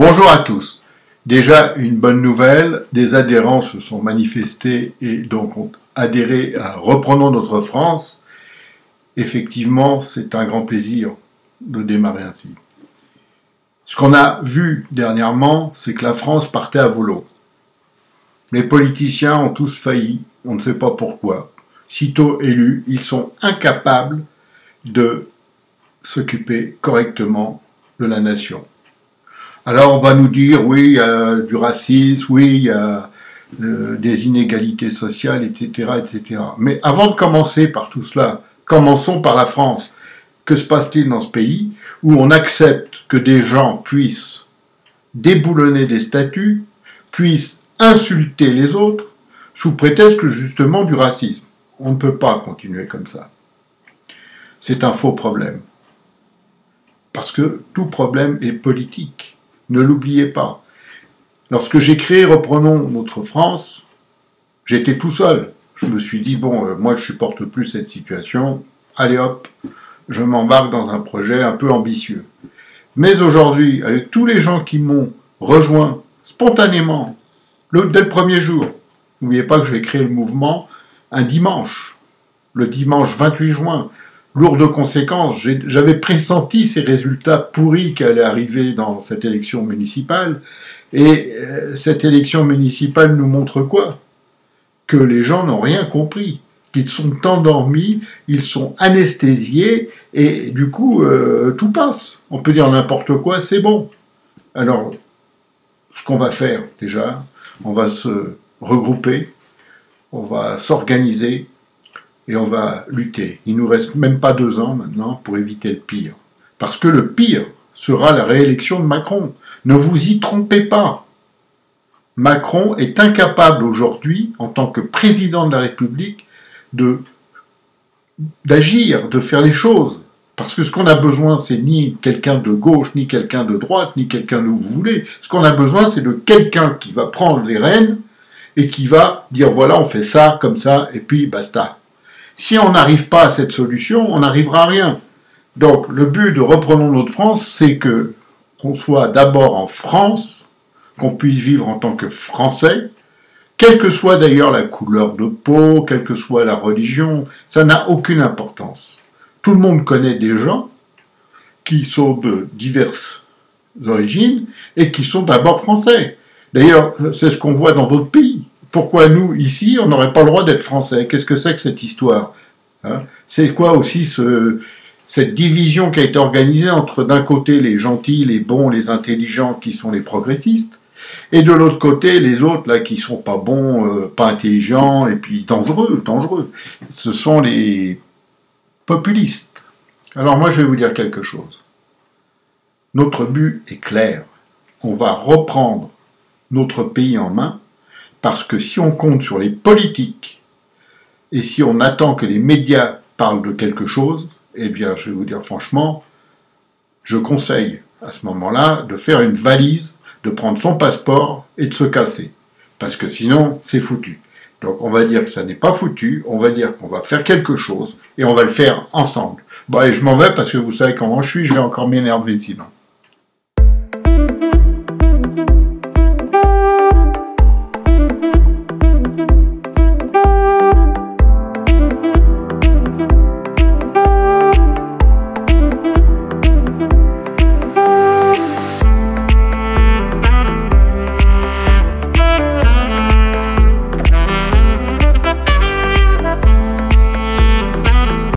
Bonjour à tous. Déjà une bonne nouvelle, des adhérents se sont manifestés et donc ont adhéré à Reprenons notre France. Effectivement, c'est un grand plaisir de démarrer ainsi. Ce qu'on a vu dernièrement, c'est que la France partait à volo. Les politiciens ont tous failli, on ne sait pas pourquoi. Sitôt élus, ils sont incapables de s'occuper correctement de la nation. Alors on va nous dire, oui, il y a du racisme, oui, il y a des inégalités sociales, etc., etc. Mais avant de commencer par tout cela, commençons par la France. Que se passe-t-il dans ce pays où on accepte que des gens puissent déboulonner des statues, puissent insulter les autres, sous prétexte justement du racisme? On ne peut pas continuer comme ça. C'est un faux problème. Parce que tout problème est politique. Ne l'oubliez pas. Lorsque j'ai créé Reprenons notre France, j'étais tout seul. Je me suis dit, bon, moi je supporte plus cette situation, allez hop, je m'embarque dans un projet un peu ambitieux. Mais aujourd'hui, avec tous les gens qui m'ont rejoint spontanément, dès le premier jour, n'oubliez pas que je vais créer le mouvement un dimanche, le dimanche 28 juin, lourd de conséquences. J'avais pressenti ces résultats pourris qui allaient arriver dans cette élection municipale. Et cette élection municipale nous montre quoi? Que les gens n'ont rien compris, qu'ils sont endormis, ils sont anesthésiés, et du coup, tout passe. On peut dire n'importe quoi, c'est bon. Alors, ce qu'on va faire déjà, on va se regrouper, on va s'organiser, et on va lutter. Il nous reste même pas 2 ans maintenant pour éviter le pire. Parce que le pire sera la réélection de Macron. Ne vous y trompez pas. Macron est incapable aujourd'hui, en tant que président de la République, d'agir, de faire les choses. Parce que ce qu'on a besoin, c'est ni quelqu'un de gauche, ni quelqu'un de droite, ni quelqu'un de vous voulez. Ce qu'on a besoin, c'est de quelqu'un qui va prendre les rênes et qui va dire voilà, on fait ça, comme ça, et puis basta. Si on n'arrive pas à cette solution, on n'arrivera à rien. Donc, le but de Reprenons notre France, c'est que on soit d'abord en France, qu'on puisse vivre en tant que Français, quelle que soit d'ailleurs la couleur de peau, quelle que soit la religion, ça n'a aucune importance. Tout le monde connaît des gens qui sont de diverses origines et qui sont d'abord français. D'ailleurs, c'est ce qu'on voit dans d'autres pays. Pourquoi nous, ici, on n'aurait pas le droit d'être français? Qu'est-ce que c'est que cette histoire, hein? C'est quoi aussi cette division qui a été organisée entre d'un côté les gentils, les bons, les intelligents qui sont les progressistes, et de l'autre côté les autres là qui sont pas bons, pas intelligents et puis dangereux. Ce sont les populistes. Alors moi je vais vous dire quelque chose. Notre but est clair. On va reprendre notre pays en main. Parce que si on compte sur les politiques et si on attend que les médias parlent de quelque chose, eh bien, je vais vous dire franchement, je conseille à ce moment-là de faire une valise, de prendre son passeport et de se casser. Parce que sinon, c'est foutu. Donc, on va dire que ça n'est pas foutu, on va dire qu'on va faire quelque chose et on va le faire ensemble. Bon, et je m'en vais parce que vous savez comment je suis, je vais encore m'énerver sinon.